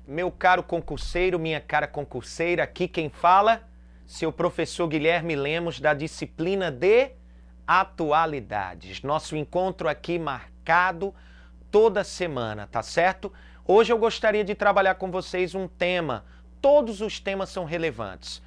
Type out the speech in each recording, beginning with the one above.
Meu caro concurseiro, minha cara concurseira, aqui quem fala, seu professor Guilherme Lemos, da disciplina de Atualidades. Nosso encontro aqui marcado toda semana, tá certo? Hoje eu gostaria de trabalhar com vocês um tema, todos os temas são relevantes.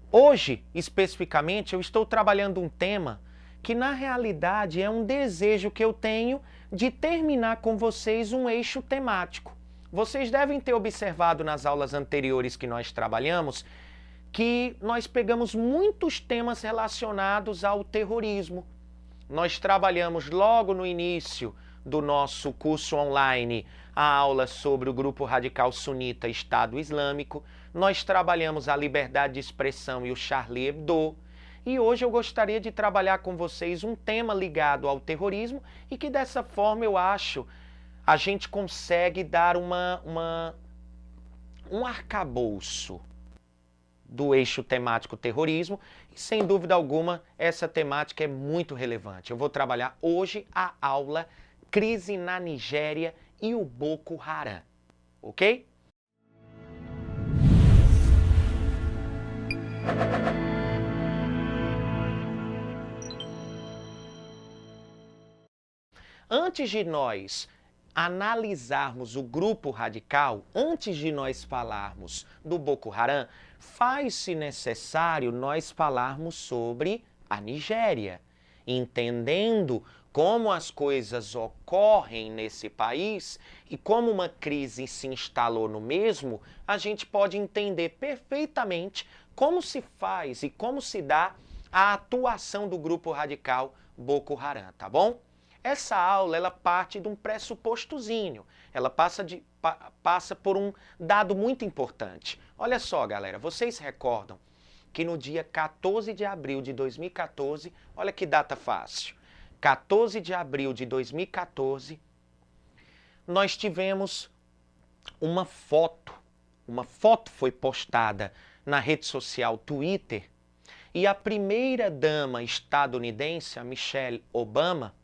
Hoje, especificamente, eu estou trabalhando um tema que na realidade é um desejo que eu tenho de terminar com vocês um eixo temático. Vocês devem ter observado nas aulas anteriores que nós trabalhamos que nós pegamos muitos temas relacionados ao terrorismo. Nós trabalhamos logo no início do nosso curso online a aula sobre o grupo radical sunita Estado Islâmico. Nós trabalhamos a liberdade de expressão e o Charlie Hebdo. E hoje eu gostaria de trabalhar com vocês um tema ligado ao terrorismo e que dessa forma eu acho a gente consegue dar um arcabouço do eixo temático terrorismo e, sem dúvida alguma, essa temática é muito relevante. Eu vou trabalhar hoje a aula Crise na Nigéria e o Boko Haram, ok? Antes de nós analisarmos o grupo radical, antes de nós falarmos do Boko Haram, faz-se necessário nós falarmos sobre a Nigéria, entendendo como as coisas ocorrem nesse país e como uma crise se instalou no mesmo, a gente pode entender perfeitamente como se faz e como se dá a atuação do grupo radical Boko Haram, tá bom? Essa aula, ela parte de um pressupostozinho, ela passa por um dado muito importante. Olha só, galera, vocês recordam que no dia 14 de abril de 2014, olha que data fácil, 14 de abril de 2014, nós tivemos uma foto foi postada na rede social Twitter e a primeira-dama estadunidense, a Michelle Obama,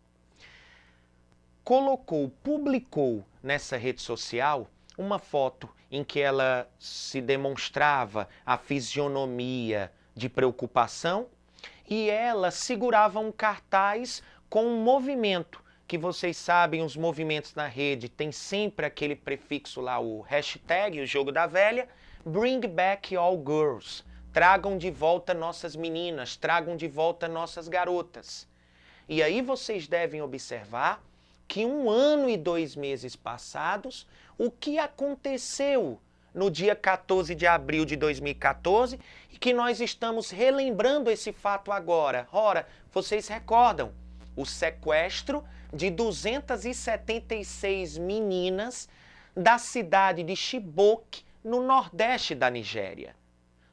publicou nessa rede social uma foto em que ela se demonstrava a fisionomia de preocupação e ela segurava um cartaz com um movimento, que vocês sabem, os movimentos na rede tem sempre aquele prefixo lá, o hashtag, o jogo da velha, Bring Back All Girls, tragam de volta nossas meninas, tragam de volta nossas garotas. E aí vocês devem observar que 1 ano e 2 meses passados, o que aconteceu no dia 14 de abril de 2014 e que nós estamos relembrando esse fato agora. Ora, vocês recordam o sequestro de 276 meninas da cidade de Chibok, no nordeste da Nigéria.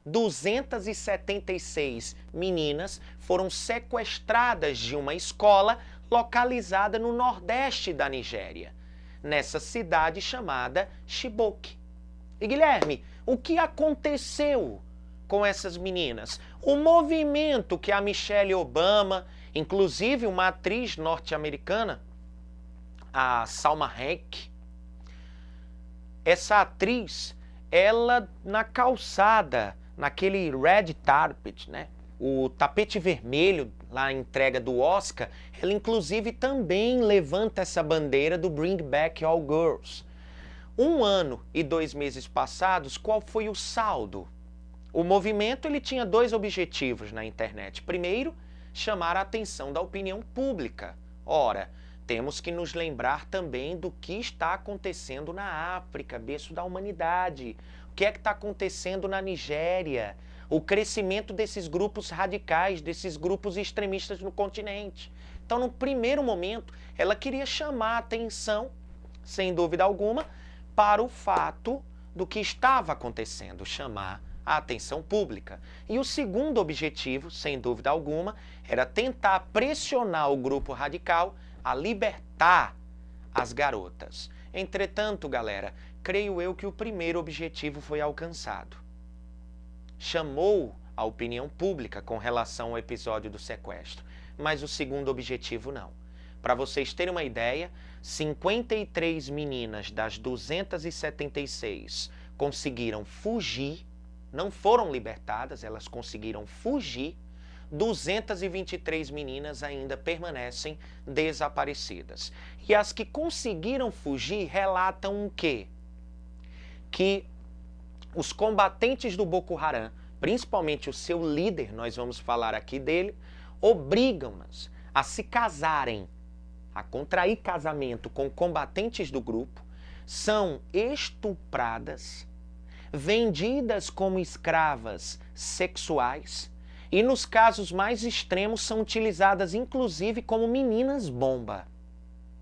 276 meninas foram sequestradas de uma escola localizada no nordeste da Nigéria, nessa cidade chamada Chibok. E Guilherme, o que aconteceu com essas meninas? O movimento que a Michelle Obama, inclusive uma atriz norte-americana, a Salma Hayek, essa atriz, ela na calçada, naquele red carpet, né? O tapete vermelho, lá na entrega do Oscar, ela inclusive também levanta essa bandeira do Bring Back All Girls. 1 ano e 2 meses passados, qual foi o saldo? O movimento ele tinha 2 objetivos na internet. Primeiro, chamar a atenção da opinião pública. Ora, temos que nos lembrar também do que está acontecendo na África, berço da humanidade. O que é que está acontecendo na Nigéria? O crescimento desses grupos radicais, desses grupos extremistas no continente. Então, no primeiro momento, ela queria chamar a atenção, sem dúvida alguma, para o fato do que estava acontecendo, chamar a atenção pública. E o segundo objetivo, sem dúvida alguma, era tentar pressionar o grupo radical a libertar as garotas. Entretanto, galera, creio eu que o primeiro objetivo foi alcançado. Chamou a opinião pública com relação ao episódio do sequestro, mas o segundo objetivo não. Para vocês terem uma ideia, 53 meninas das 276 conseguiram fugir, não foram libertadas, elas conseguiram fugir. 223 meninas ainda permanecem desaparecidas. E as que conseguiram fugir relatam o quê? Que os combatentes do Boko Haram, principalmente o seu líder, nós vamos falar aqui dele, obrigam-nas a se casarem, a contrair casamento com combatentes do grupo, são estupradas, vendidas como escravas sexuais e, nos casos mais extremos, são utilizadas inclusive como meninas bomba.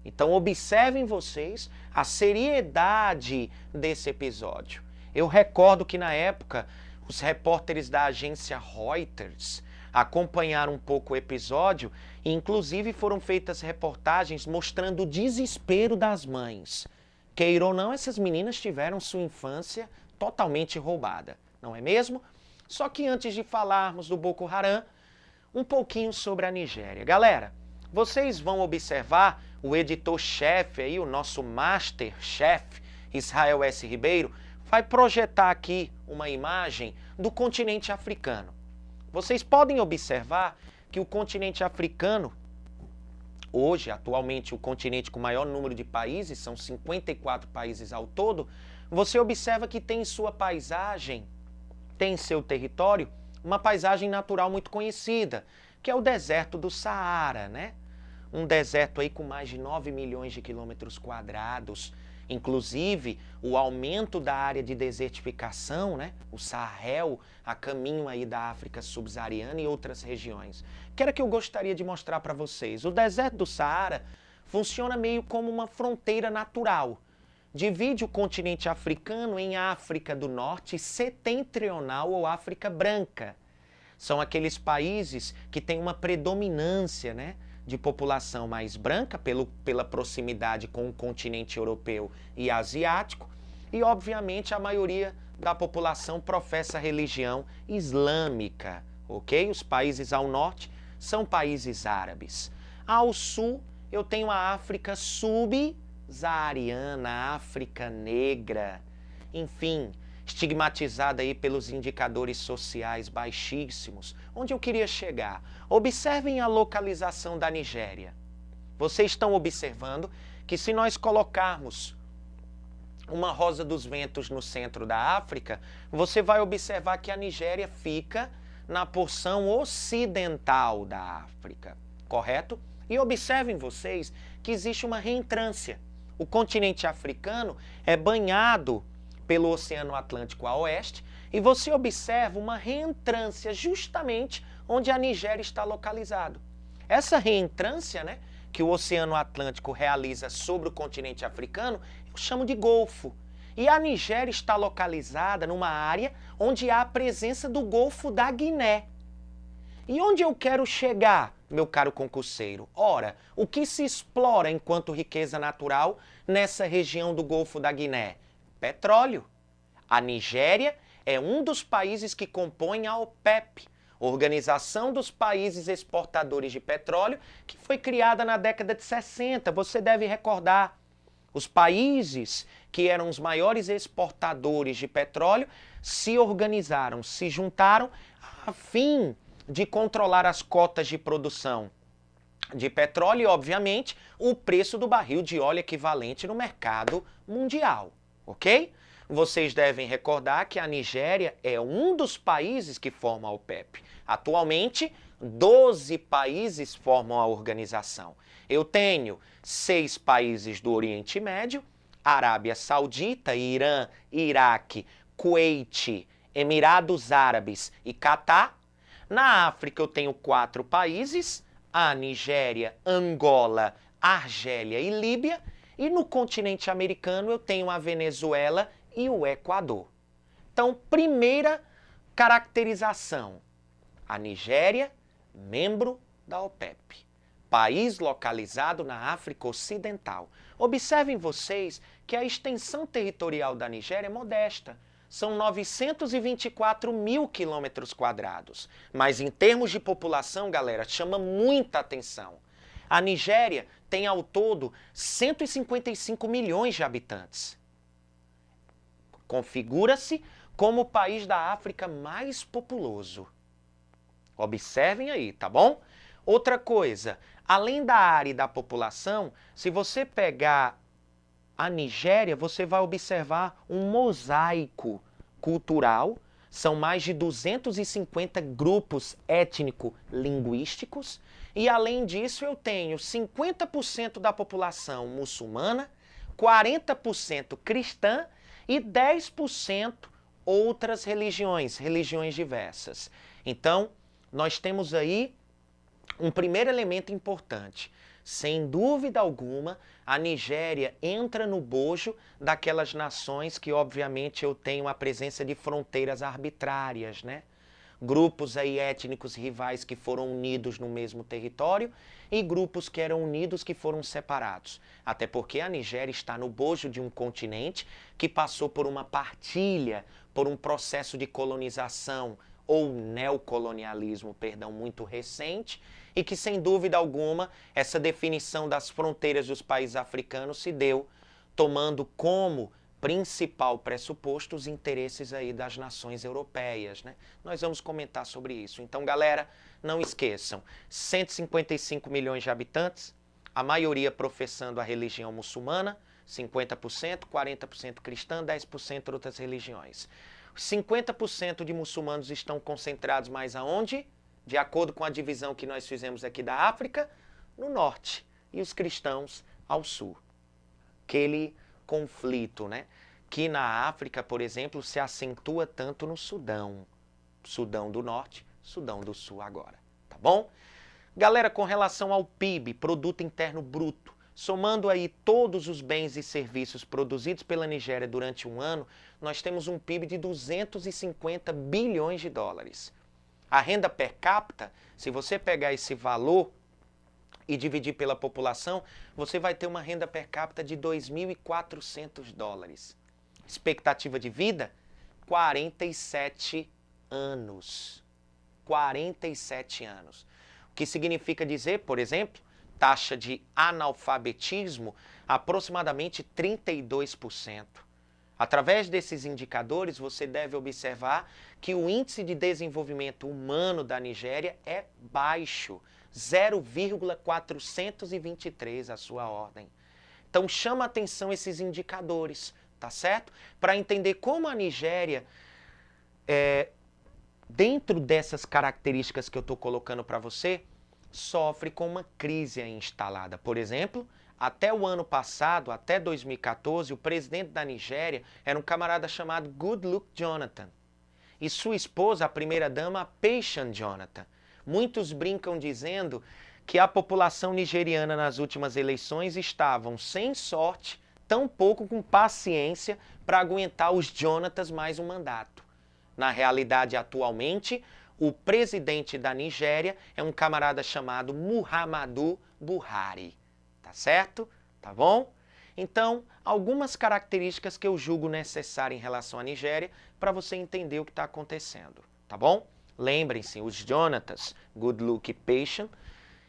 Então observem vocês a seriedade desse episódio. Eu recordo que na época os repórteres da agência Reuters acompanharam um pouco o episódio e inclusive foram feitas reportagens mostrando o desespero das mães. Queira ou não, essas meninas tiveram sua infância totalmente roubada, não é mesmo? Só que antes de falarmos do Boko Haram, um pouquinho sobre a Nigéria. Galera, vocês vão observar o editor-chefe aí, o nosso master-chefe, Israel S. Ribeiro, vai projetar aqui uma imagem do continente africano. Vocês podem observar que o continente africano, hoje, atualmente, o continente com o maior número de países, são 54 países ao todo, você observa que tem em sua paisagem, tem em seu território, uma paisagem natural muito conhecida, que é o deserto do Saara, né? Um deserto aí com mais de 9 milhões de quilômetros quadrados. Inclusive, o aumento da área de desertificação, né? O Sahel, a caminho aí da África subsaariana e outras regiões. Que era que eu gostaria de mostrar para vocês. O deserto do Saara funciona meio como uma fronteira natural. Divide o continente africano em África do Norte setentrional ou África branca. São aqueles países que têm uma predominância, né, de população mais branca pela proximidade com o continente europeu e asiático, e obviamente a maioria da população professa a religião islâmica, ok? Os países ao norte são países árabes. Ao sul eu tenho a África subsaariana, a África negra, enfim, estigmatizada aí pelos indicadores sociais baixíssimos. Onde eu queria chegar? Observem a localização da Nigéria. Vocês estão observando que se nós colocarmos uma rosa dos ventos no centro da África, você vai observar que a Nigéria fica na porção ocidental da África, correto? E observem vocês que existe uma reentrância. O continente africano é banhado pelo Oceano Atlântico a oeste, e você observa uma reentrância justamente onde a Nigéria está localizado. Essa reentrância, né, que o Oceano Atlântico realiza sobre o continente africano, eu chamo de Golfo. E a Nigéria está localizada numa área onde há a presença do Golfo da Guiné. E onde eu quero chegar, meu caro concurseiro? Ora, o que se explora enquanto riqueza natural nessa região do Golfo da Guiné? Petróleo. A Nigéria é um dos países que compõem a OPEP, Organização dos Países Exportadores de Petróleo, que foi criada na década de 60. Você deve recordar. Os países que eram os maiores exportadores de petróleo se organizaram, se juntaram a fim de controlar as cotas de produção de petróleo e, obviamente, o preço do barril de óleo equivalente no mercado mundial. Ok? Vocês devem recordar que a Nigéria é um dos países que formam a OPEP. Atualmente, 12 países formam a organização. Eu tenho 6 países do Oriente Médio, Arábia Saudita, Irã, Iraque, Kuwait, Emirados Árabes e Catar. Na África eu tenho 4 países, a Nigéria, Angola, Argélia e Líbia. E no continente americano eu tenho a Venezuela e o Equador. Então, primeira caracterização, a Nigéria, membro da OPEP. país localizado na África Ocidental. Observem vocês que a extensão territorial da Nigéria é modesta. São 924 mil quilômetros quadrados. Mas em termos de população, galera, chama muita atenção. A Nigéria tem ao todo 155 milhões de habitantes. Configura-se como o país da África mais populoso. Observem aí, tá bom? Outra coisa, além da área e da população, se você pegar a Nigéria, você vai observar um mosaico cultural. São mais de 250 grupos étnico-linguísticos. E, além disso, eu tenho 50% da população muçulmana, 40% cristã e 10% outras religiões, religiões diversas. Então, nós temos aí um primeiro elemento importante. Sem dúvida alguma, a Nigéria entra no bojo daquelas nações que, obviamente, eu tenho a presença de fronteiras arbitrárias, né? Grupos aí étnicos rivais que foram unidos no mesmo território e grupos que eram unidos que foram separados. Até porque a Nigéria está no bojo de um continente que passou por uma partilha, por um processo de colonização ou neocolonialismo, perdão, muito recente, e que, sem dúvida alguma, essa definição das fronteiras dos países africanos se deu tomando como principal pressuposto os interesses aí das nações europeias, né? Nós vamos comentar sobre isso. Então, galera, não esqueçam, 155 milhões de habitantes, a maioria professando a religião muçulmana, 50%, 40% cristã, 10% outras religiões. 50% de muçulmanos estão concentrados mais aonde? De acordo com a divisão que nós fizemos aqui da África, no norte, e os cristãos ao sul. Aquele conflito, né? Que na África, por exemplo, se acentua tanto no Sudão. Sudão do Norte, Sudão do Sul agora, tá bom? Galera, com relação ao PIB, Produto Interno Bruto, somando aí todos os bens e serviços produzidos pela Nigéria durante um ano, nós temos um PIB de 250 bilhões de dólares. A renda per capita, se você pegar esse valor e dividir pela população, você vai ter uma renda per capita de 2.400 dólares. Expectativa de vida? 47 anos. 47 anos. O que significa dizer, por exemplo, taxa de analfabetismo aproximadamente 32%. Através desses indicadores, você deve observar que o índice de desenvolvimento humano da Nigéria é baixo, 0,423 a sua ordem. Então chama atenção esses indicadores, tá certo? Para entender como a Nigéria, dentro dessas características que eu estou colocando para você, sofre com uma crise instalada. Por exemplo, até o ano passado, até 2014, o presidente da Nigéria era um camarada chamado Goodluck Jonathan. E sua esposa, a primeira-dama, Patience Jonathan. Muitos brincam dizendo que a população nigeriana nas últimas eleições estavam sem sorte, tampouco com paciência para aguentar os Jonathans mais um mandato. Na realidade, atualmente, o presidente da Nigéria é um camarada chamado Muhammadu Buhari. Tá certo? Tá bom? Então, algumas características que eu julgo necessárias em relação à Nigéria para você entender o que está acontecendo. Tá bom? Lembrem-se, os Jonathans, Goodluck e Patience,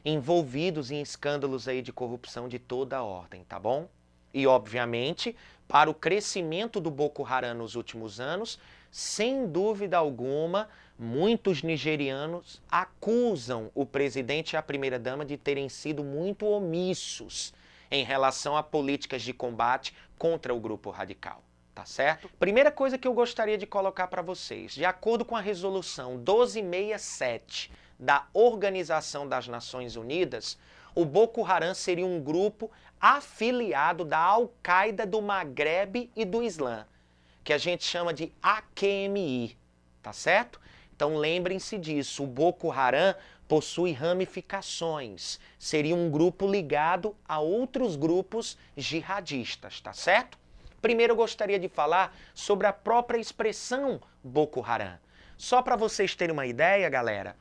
envolvidos em escândalos aí de corrupção de toda a ordem, tá bom? E, obviamente, para o crescimento do Boko Haram nos últimos anos, sem dúvida alguma, muitos nigerianos acusam o presidente e a primeira-dama de terem sido muito omissos em relação a políticas de combate contra o grupo radical. Tá certo? Primeira coisa que eu gostaria de colocar para vocês, de acordo com a resolução 1267 da Organização das Nações Unidas, o Boko Haram seria um grupo afiliado da Al-Qaeda do Magrebe e do Islã, que a gente chama de AQMI, tá certo? Então lembrem-se disso, o Boko Haram possui ramificações, seria um grupo ligado a outros grupos jihadistas, tá certo? Primeiro eu gostaria de falar sobre a própria expressão Boko Haram. Só para vocês terem uma ideia, galera,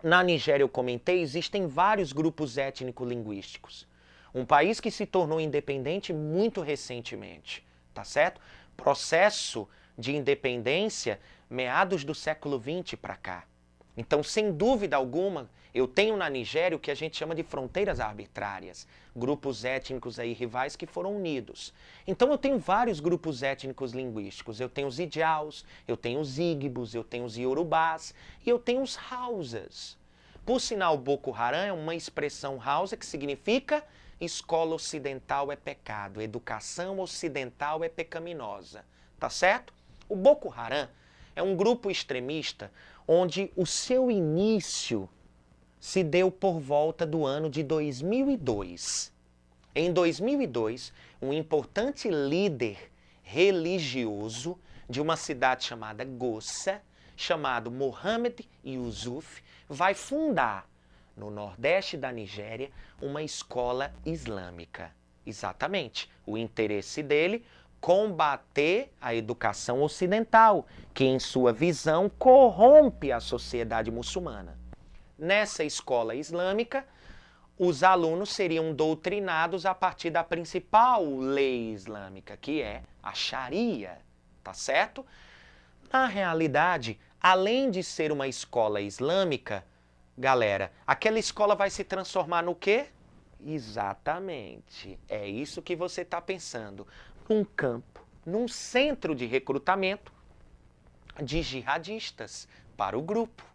Na Nigéria, eu comentei, existem vários grupos étnico-linguísticos. Um país que se tornou independente muito recentemente, tá certo? Processo de independência meados do século XX para cá. Então, sem dúvida alguma, eu tenho na Nigéria o que a gente chama de fronteiras arbitrárias, grupos étnicos aí rivais que foram unidos. Então, eu tenho vários grupos étnicos linguísticos. Eu tenho os Ijaus, eu tenho os Igbos, eu tenho os Yorubás e eu tenho os Hausas. Por sinal, Boko Haram é uma expressão Hausa que significa escola ocidental é pecado, educação ocidental é pecaminosa, tá certo? O Boko Haram é um grupo extremista onde o seu início se deu por volta do ano de 2002. Em 2002, um importante líder religioso de uma cidade chamada Gossa, chamado Mohammed Yusuf, vai fundar no nordeste da Nigéria uma escola islâmica. Exatamente. O interesse dele combater a educação ocidental, que em sua visão corrompe a sociedade muçulmana. Nessa escola islâmica, os alunos seriam doutrinados a partir da principal lei islâmica, que é a Sharia, tá certo? Na realidade, além de ser uma escola islâmica, galera, aquela escola vai se transformar no quê? Exatamente, é isso que você está pensando. Num campo, num centro de recrutamento de jihadistas para o grupo.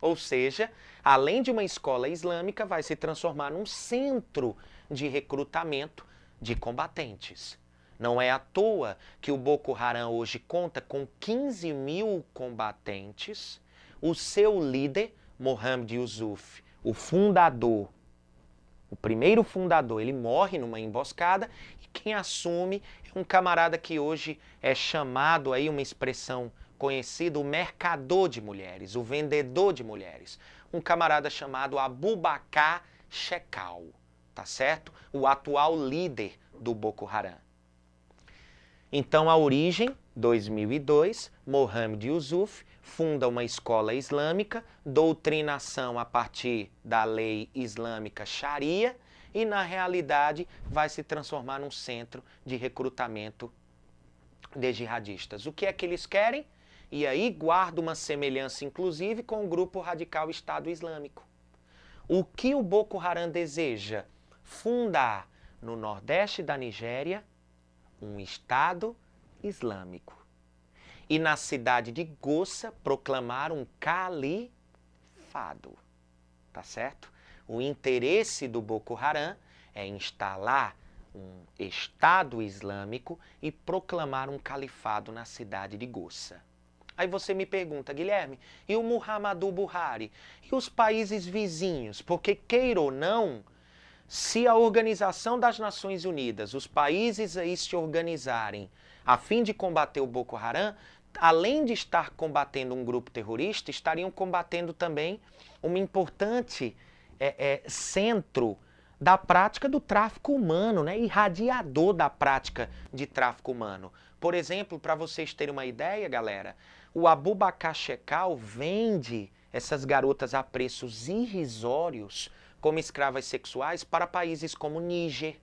Ou seja, além de uma escola islâmica, vai se transformar num centro de recrutamento de combatentes. Não é à toa que o Boko Haram hoje conta com 15 mil combatentes. O seu líder, Mohammed Yusuf, o fundador, o primeiro fundador, ele morre numa emboscada e quem assume é um camarada que hoje é chamado aí, uma expressão conhecida, o mercador de mulheres, o vendedor de mulheres. Um camarada chamado Abubakar Shekau, tá certo? O atual líder do Boko Haram. Então, a origem, 2002, Mohammed Yusuf funda uma escola islâmica, doutrinação a partir da lei islâmica Sharia e, na realidade, vai se transformar num centro de recrutamento de jihadistas. O que é que eles querem? E aí guarda uma semelhança, inclusive, com o grupo radical Estado Islâmico. O que o Boko Haram deseja? Fundar no nordeste da Nigéria um Estado Islâmico. E na cidade de Gossa proclamar um califado. Tá certo? O interesse do Boko Haram é instalar um Estado Islâmico e proclamar um califado na cidade de Gossa. Aí você me pergunta, Guilherme, e o Muhammadu Buhari? E os países vizinhos? Porque, queira ou não, se a Organização das Nações Unidas, os países aí se organizarem a fim de combater o Boko Haram, além de estar combatendo um grupo terrorista, estariam combatendo também um importante centro da prática do tráfico humano, né? Irradiador da prática de tráfico humano. Por exemplo, para vocês terem uma ideia, galera, o Abubakar Shekau vende essas garotas a preços irrisórios como escravas sexuais para países como Níger,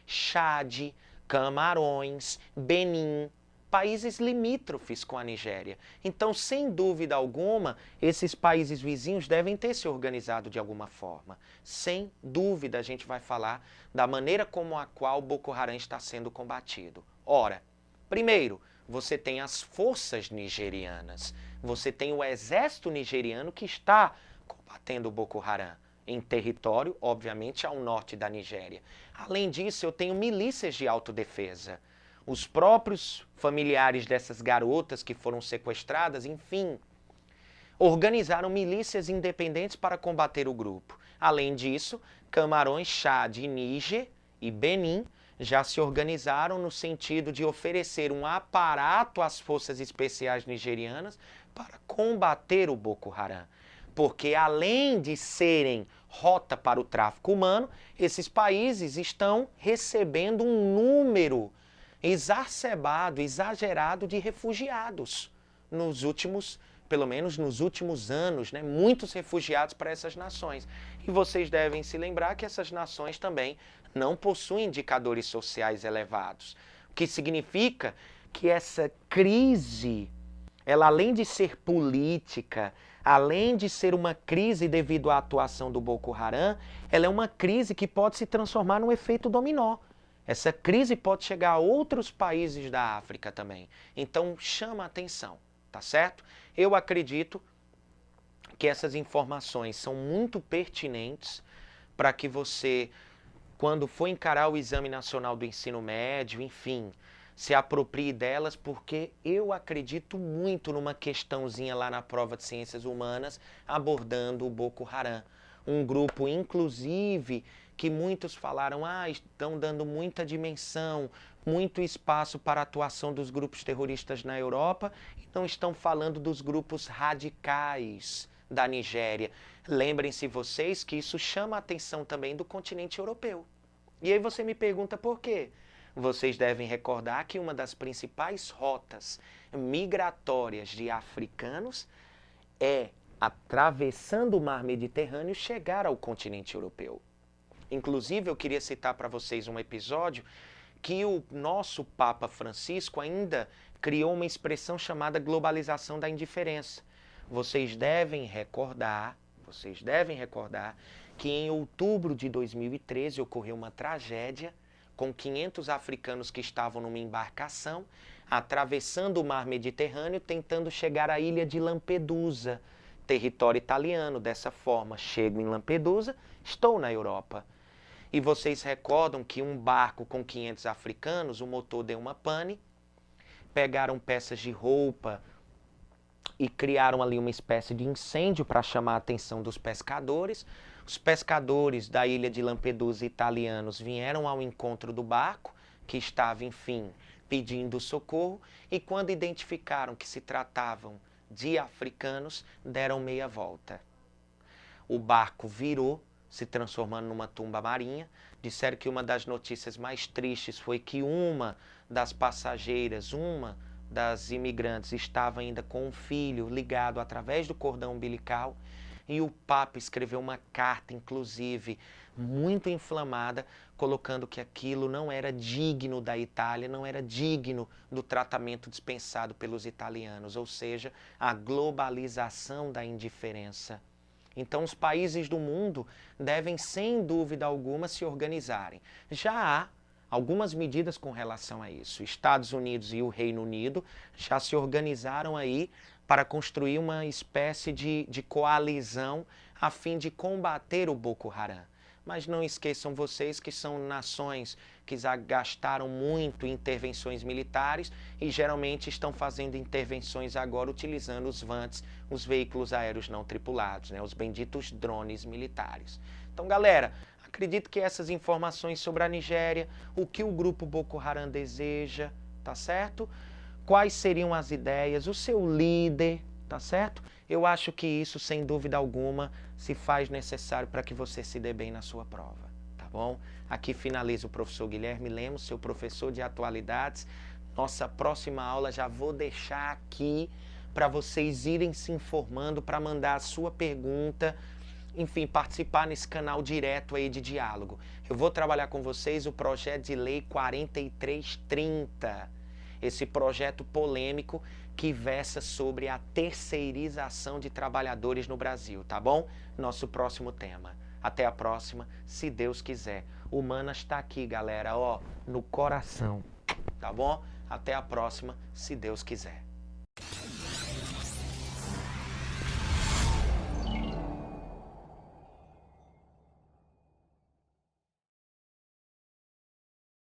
Chad, Camarões, Benin, países limítrofes com a Nigéria. Então, sem dúvida alguma, esses países vizinhos devem ter se organizado de alguma forma. Sem dúvida, a gente vai falar da maneira como a qual o Boko Haram está sendo combatido. Ora, primeiro, você tem as forças nigerianas. Você tem o exército nigeriano que está combatendo o Boko Haram em território, obviamente, ao norte da Nigéria. Além disso, eu tenho milícias de autodefesa. Os próprios familiares dessas garotas que foram sequestradas, enfim, organizaram milícias independentes para combater o grupo. Além disso, Camarões, Chad, Níger e Benin já se organizaram no sentido de oferecer um aparato às forças especiais nigerianas para combater o Boko Haram. Porque além de serem rota para o tráfico humano, esses países estão recebendo um número exacerbado, exagerado de refugiados nos últimos pelo menos nos últimos anos, né, muitos refugiados para essas nações. E vocês devem se lembrar que essas nações também não possuem indicadores sociais elevados, o que significa que essa crise, ela além de ser política, além de ser uma crise devido à atuação do Boko Haram, ela é uma crise que pode se transformar num efeito dominó. Essa crise pode chegar a outros países da África também. Então chama a atenção, tá certo? Eu acredito que essas informações são muito pertinentes para que você, quando for encarar o Exame Nacional do Ensino Médio, enfim, se aproprie delas, porque eu acredito muito numa questãozinha lá na prova de Ciências Humanas abordando o Boko Haram. Um grupo, inclusive, que muitos falaram, estão dando muita dimensão, muito espaço para a atuação dos grupos terroristas na Europa e não estão falando dos grupos radicais da Nigéria. Lembrem-se vocês que isso chama a atenção também do continente europeu. E aí você me pergunta por quê? Vocês devem recordar que uma das principais rotas migratórias de africanos é, atravessando o mar Mediterrâneo, chegar ao continente europeu. Inclusive, eu queria citar para vocês um episódio que o nosso Papa Francisco ainda criou uma expressão chamada globalização da indiferença. Vocês devem recordar que em outubro de 2013 ocorreu uma tragédia com 500 africanos que estavam numa embarcação, atravessando o mar Mediterrâneo, tentando chegar à ilha de Lampedusa, território italiano. Dessa forma, chego em Lampedusa, estou na Europa. E vocês recordam que um barco com 500 africanos, o motor deu uma pane, pegaram peças de roupa e criaram ali uma espécie de incêndio para chamar a atenção dos pescadores. Os pescadores da ilha de Lampedusa italianos vieram ao encontro do barco, que estava, enfim, pedindo socorro, e quando identificaram que se tratavam de africanos, deram meia volta. O barco virou, se transformando numa tumba marinha. Disseram que uma das notícias mais tristes foi que uma das passageiras, uma das imigrantes, estava ainda com um filho ligado através do cordão umbilical, e o Papa escreveu uma carta, inclusive, muito inflamada, colocando que aquilo não era digno da Itália, não era digno do tratamento dispensado pelos italianos, ou seja, a globalização da indiferença. Então, os países do mundo devem, sem dúvida alguma, se organizarem. Já há algumas medidas com relação a isso. Estados Unidos e o Reino Unido já se organizaram aí para construir uma espécie de coalizão a fim de combater o Boko Haram. Mas não esqueçam vocês que são nações que já gastaram muito em intervenções militares e geralmente estão fazendo intervenções agora utilizando os VANTs, os veículos aéreos não tripulados, né, os benditos drones militares. Então, galera, acredito que essas informações sobre a Nigéria, o que o grupo Boko Haram deseja, tá certo? Quais seriam as ideias, o seu líder, tá certo? Eu acho que isso, sem dúvida alguma, se faz necessário para que você se dê bem na sua prova, tá bom? Aqui finaliza o professor Guilherme Lemos, seu professor de atualidades. Nossa próxima aula já vou deixar aqui para vocês irem se informando, para mandar a sua pergunta, enfim, participar nesse canal direto aí de diálogo. Eu vou trabalhar com vocês o projeto de lei 4330, esse projeto polêmico que versa sobre a terceirização de trabalhadores no Brasil, tá bom? Nosso próximo tema. Até a próxima, se Deus quiser. Humanas está aqui, galera, ó, no coração, tá bom? Até a próxima, se Deus quiser.